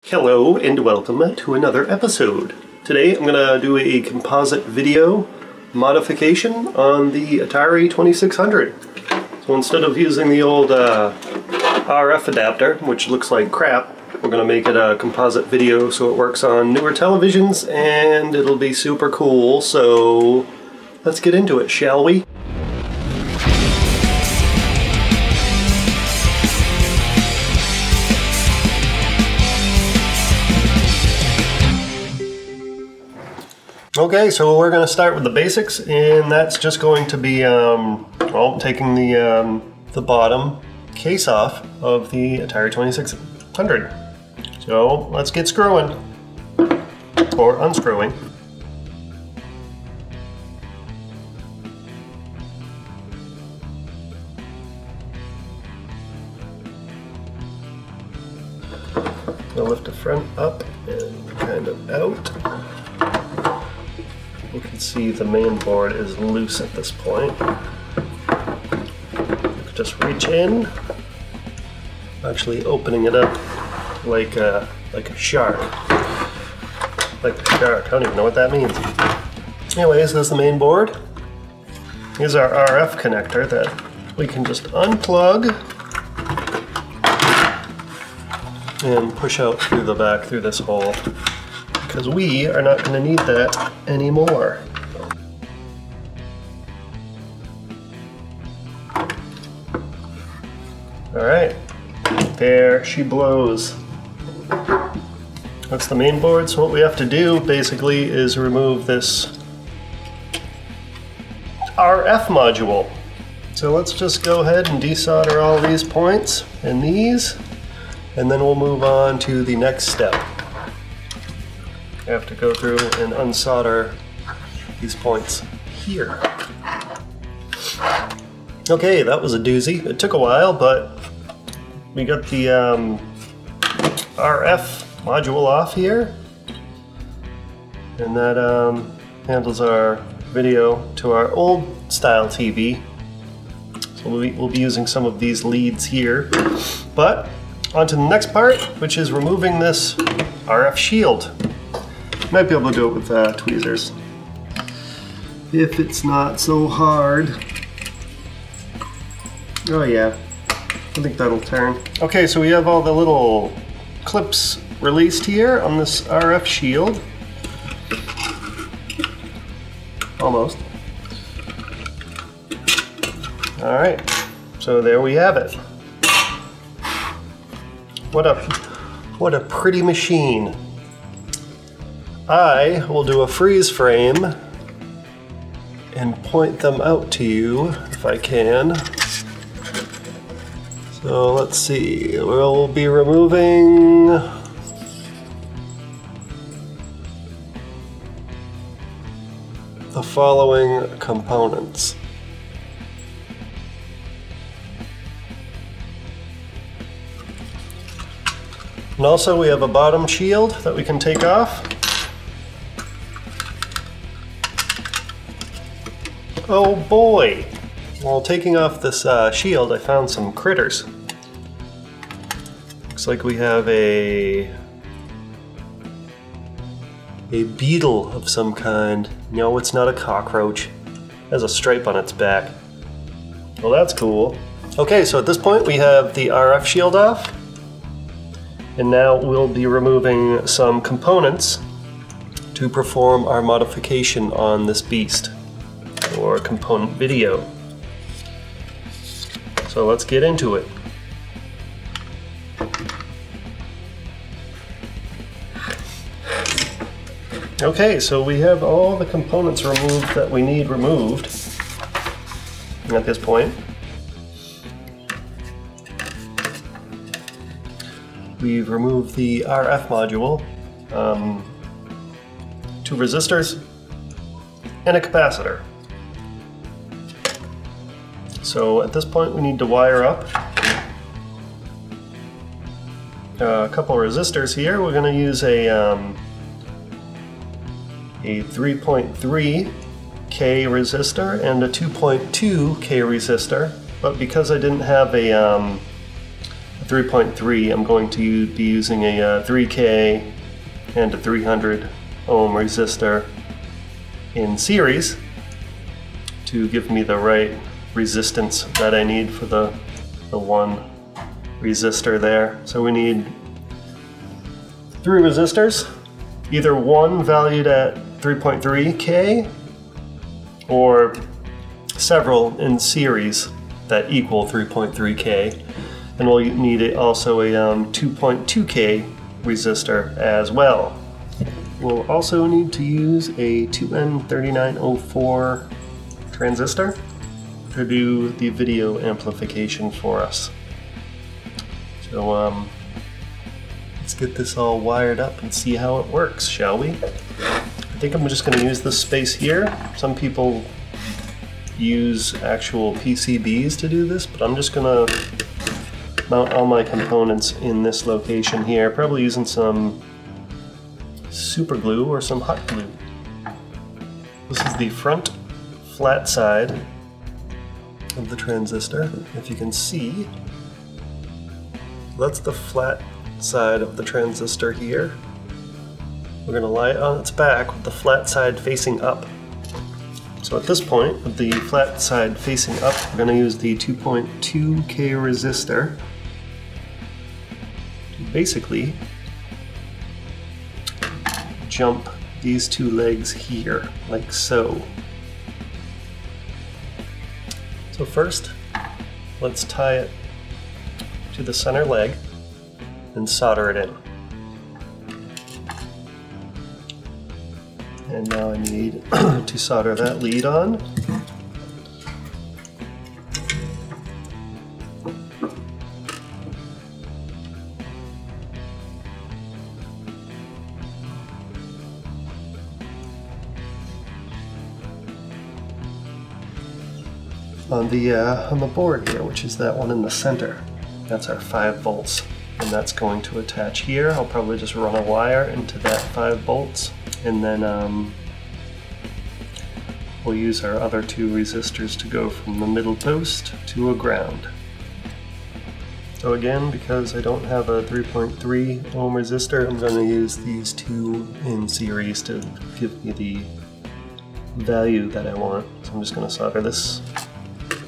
Hello and welcome to another episode. Today I'm going to do a composite video modification on the Atari 2600. So instead of using the old RF adapter, which looks like crap, we're going to make it a composite video so it works on newer televisions and it'll be super cool. So let's get into it, shall we? Okay, so we're going to start with the basics, and that's just going to be, well, taking the bottom case off of the Atari 2600. So let's get screwing, or unscrewing. I'll lift the front up and kind of out. You can see the main board is loose at this point. You could just reach in, actually opening it up like a shark. Like a shark, I don't even know what that means. Anyways, there's the main board. Here's our RF connector that we can just unplug and push out through the back through this hole, because we are not going to need that anymore. Alright, there she blows. That's the main board, so what we have to do basically is remove this RF module. So let's just go ahead and desolder all these points and these, and then we'll move on to the next step. I have to go through and unsolder these points here. Okay, that was a doozy. It took a while, but we got the RF module off here, and that handles our video to our old style TV. So we'll be using some of these leads here. But on to the next part, which is removing this RF shield. Might be able to do it with tweezers, if it's not so hard. Oh yeah, I think that'll turn. Okay, so we have all the little clips released here on this RF shield. Almost. Alright, so there we have it. What a pretty machine. I will do a freeze frame and point them out to you if I can. So let's see, we'll be removing the following components. And also we have a bottom shield that we can take off. Oh boy! While taking off this shield, I found some critters. Looks like we have a beetle of some kind. No, it's not a cockroach. It has a stripe on its back. Well, that's cool. Okay, so at this point we have the RF shield off. And now we'll be removing some components to perform our modification on this beast, or component video. So let's get into it. Okay, so we have all the components removed that we need removed at this point. We've removed the RF module, 2 resistors, and a capacitor. So at this point we need to wire up a couple resistors here. We're going to use a 3.3 K resistor and a 2.2 K resistor, but because I didn't have a 3.3, I'm going to be using a 3K and a 300 ohm resistor in series to give me the right resistance that I need for the one resistor there. So we need 3 resistors, either one valued at 3.3K or several in series that equal 3.3K. And we'll need also a 2.2K resistor as well. We'll also need to use a 2N3904 transistor to do the video amplification for us. So let's get this all wired up and see how it works, shall we? I think I'm just going to use this space here. Some people use actual PCBs to do this, but I'm just going to mount all my components in this location here, probably using some super glue or some hot glue. This is the front flat side of the transistor. If you can see, that's the flat side of the transistor here. We're going to lie it on its back with the flat side facing up. So at this point, with the flat side facing up, we're going to use the 2.2K resistor to basically jump these 2 legs here, like so. So first, let's tie it to the center leg and solder it in. And now I need to solder that lead on. On the board here, which is that one in the center. That's our 5 volts, and that's going to attach here. I'll probably just run a wire into that 5 volts, and then we'll use our other 2 resistors to go from the middle post to a ground. So again, because I don't have a 3.3 ohm resistor, I'm going to use these 2 in series to give me the value that I want. So I'm just going to solder this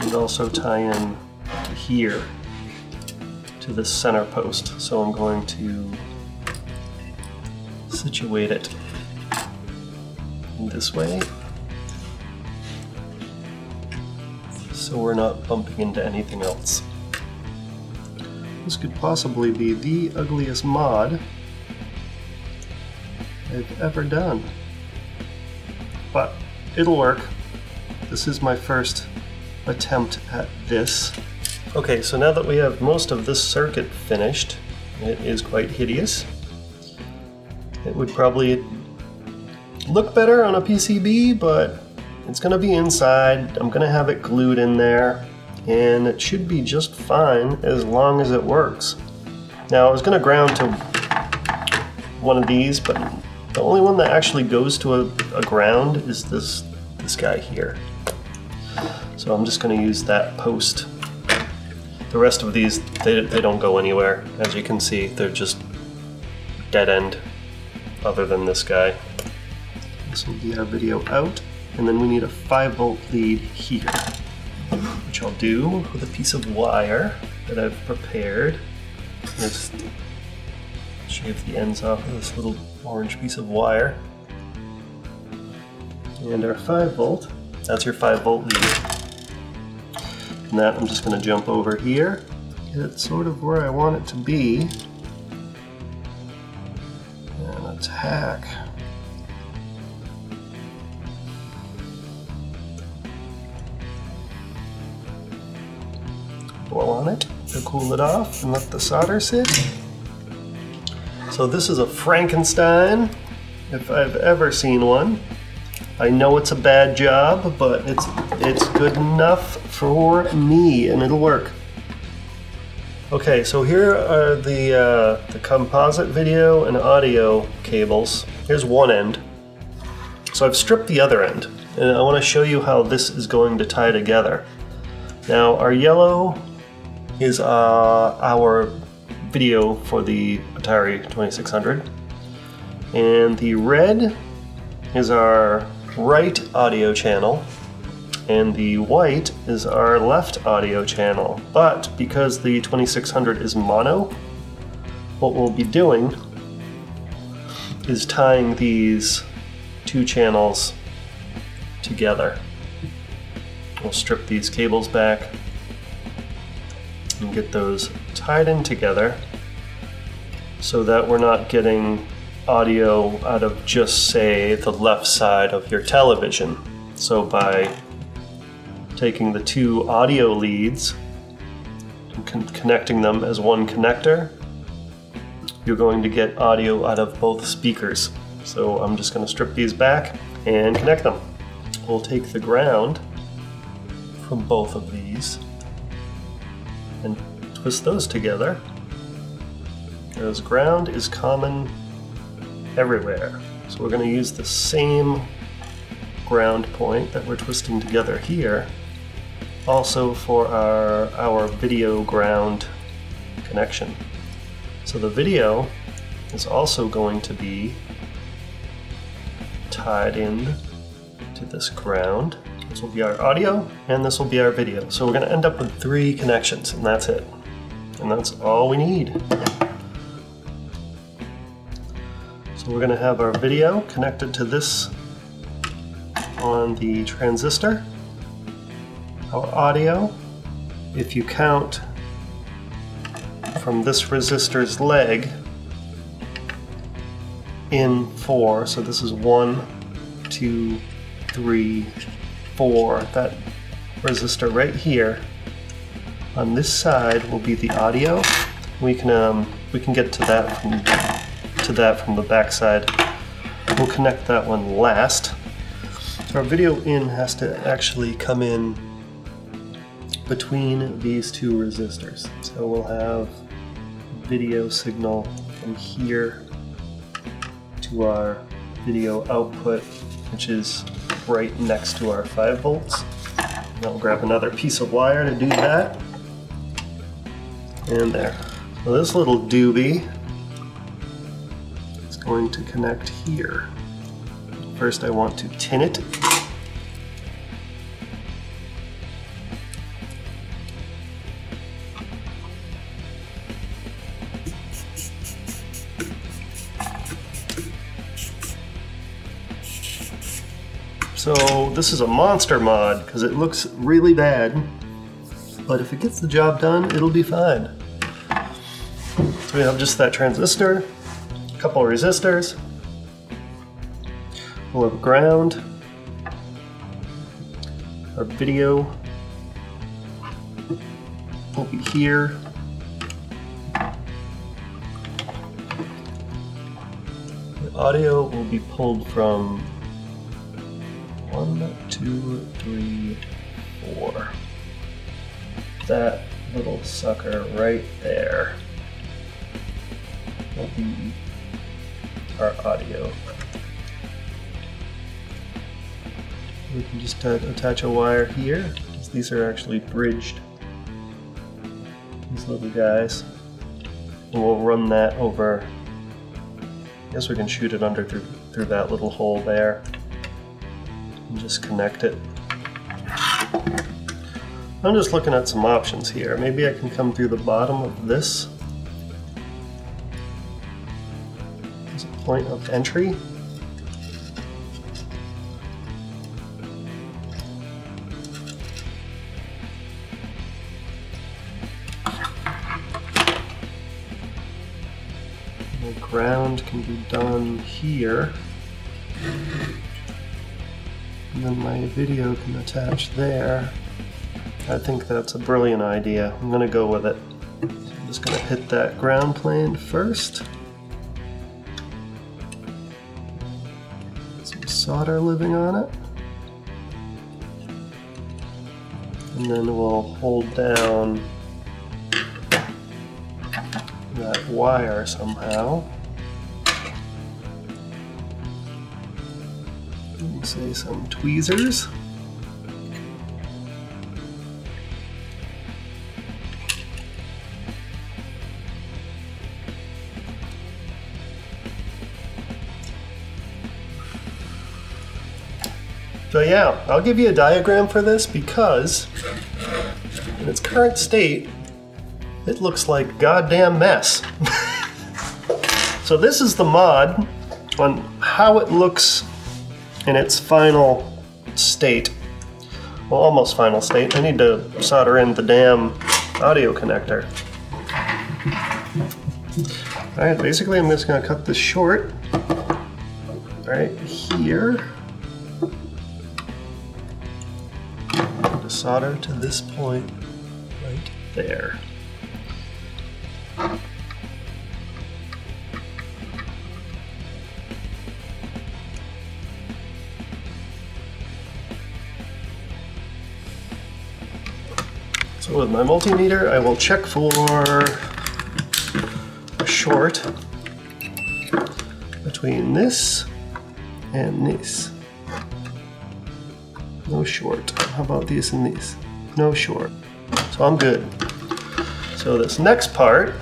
and also tie in here to the center post. So I'm going to situate it this way so we're not bumping into anything else. This could possibly be the ugliest mod I've ever done, but it'll work. This is my first attempt at this. Okay, so now that we have most of this circuit finished, it is quite hideous. It would probably look better on a PCB, but it's going to be inside. I'm going to have it glued in there, and it should be just fine as long as it works. Now, I was going to ground to one of these, but the only one that actually goes to a ground is this guy here. So I'm just going to use that post. The rest of these, they don't go anywhere. As you can see, they're just dead end, other than this guy. This will be our video out, and then we need a 5 volt lead here, which I'll do with a piece of wire that I've prepared. Just shave the ends off of this little orange piece of wire. And our 5 volt, that's your 5 volt lead. And that I'm just going to jump over here, get it sort of where I want it to be, and attack. Blow on it to cool it off and let the solder sit. So this is a Frankenstein, if I've ever seen one. I know it's a bad job, but it's good enough for me, and it'll work. Okay, so here are the composite video and audio cables. Here's one end. So I've stripped the other end, and I want to show you how this is going to tie together. Now, our yellow is our video for the Atari 2600. And the red is our right audio channel, and the white is our left audio channel. But because the 2600 is mono, what we'll be doing is tying these two channels together. We'll strip these cables back and get those tied in together so that we're not getting audio out of just, say, the left side of your television. So by taking the two audio leads and connecting them as one connector, you're going to get audio out of both speakers. So I'm just going to strip these back and connect them. We'll take the ground from both of these and twist those together, because ground is common everywhere. So we're going to use the same ground point that we're twisting together here also for our video ground connection. So the video is also going to be tied in to this ground. This will be our audio and this will be our video. So we're going to end up with 3 connections, and that's it. And that's all we need. So we're going to have our video connected to this on the transistor. Our audio, if you count from this resistor's leg in 4, so this is 1, 2, 3, 4, that resistor right here on this side will be the audio. We can get to that from the back side. We'll connect that one last. So our video in has to actually come in between these two resistors. So we'll have video signal from here to our video output, which is right next to our 5 volts. And I'll grab another piece of wire to do that. And there. So this little doobie is going to connect here. First I want to tin it. So this is a monster mod because it looks really bad, but if it gets the job done, it'll be fine. So we have just that transistor, a couple of resistors, we'll have ground, our video will be here, the audio will be pulled from 1, 2, 3, 4. That little sucker right there will be our audio. We can just attach a wire here, because these are actually bridged, these little guys. And we'll run that over, I guess we can shoot it under through that little hole there. And just connect it. I'm just looking at some options here. Maybe I can come through the bottom of this as a point of entry. The ground can be done here. And then my video can attach there. I think that's a brilliant idea. I'm gonna go with it. So I'm just gonna hit that ground plane first. Some solder living on it. And then we'll hold down that wire somehow. Say some tweezers. So yeah, I'll give you a diagram for this because in its current state, it looks like a goddamn mess. So this is the mod on how it looks in its final state. Well, almost final state. I need to solder in the damn audio connector. All right, basically I'm just gonna cut this short right here. To solder to this point right there. So with my multimeter, I will check for a short between this and this. No short. How about these and these? No short. So I'm good. So this next part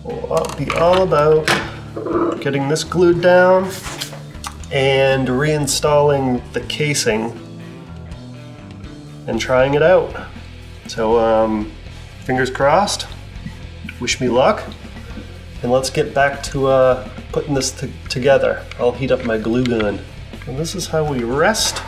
will be all about getting this glued down and reinstalling the casing and trying it out. So fingers crossed, wish me luck, and let's get back to putting this together. I'll heat up my glue gun. And this is how we rest.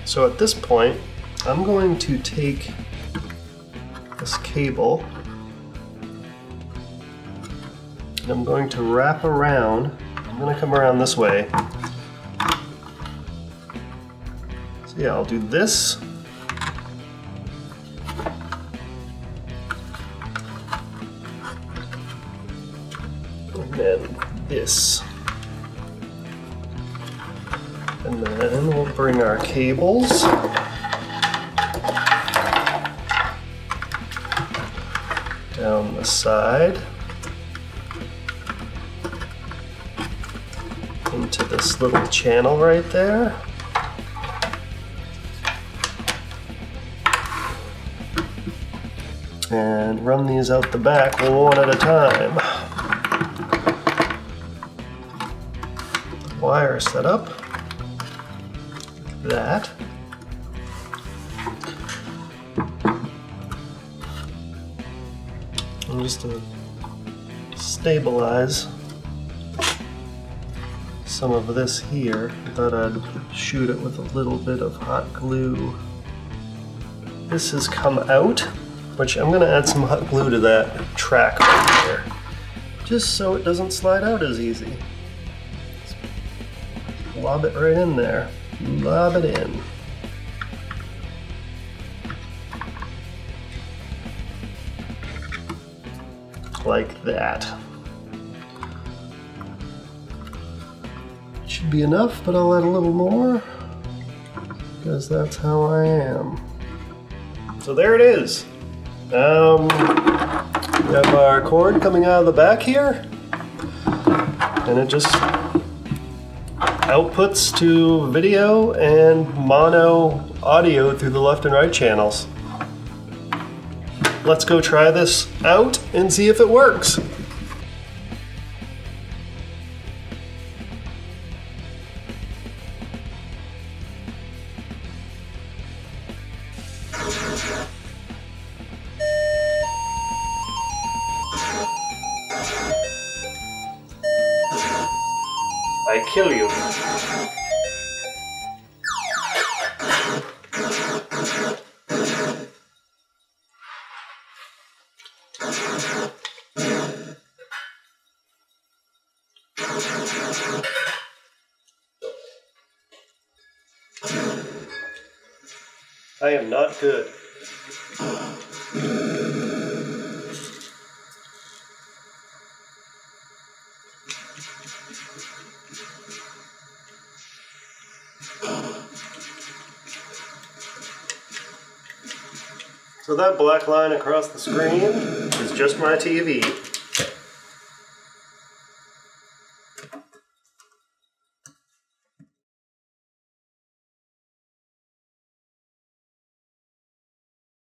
So at this point, I'm going to take this cable and I'm going to wrap around. I'm going to come around this way. So yeah, I'll do this. And then this. And then we'll bring our cables down the side into this little channel right there. And run these out the back one at a time. Wire set up. That. And just to stabilize some of this here, I thought I'd shoot it with a little bit of hot glue. This has come out, which I'm going to add some hot glue to that track right here, just so it doesn't slide out as easy. Just lob it right in there. Lob it in. Like that. Should be enough, but I'll add a little more because that's how I am. So there it is. We have our cord coming out of the back here, and it just outputs to video and mono audio through the left and right channels. Let's go try this out and see if it works. I kill you. I am not good. So that black line across the screen is just my TV.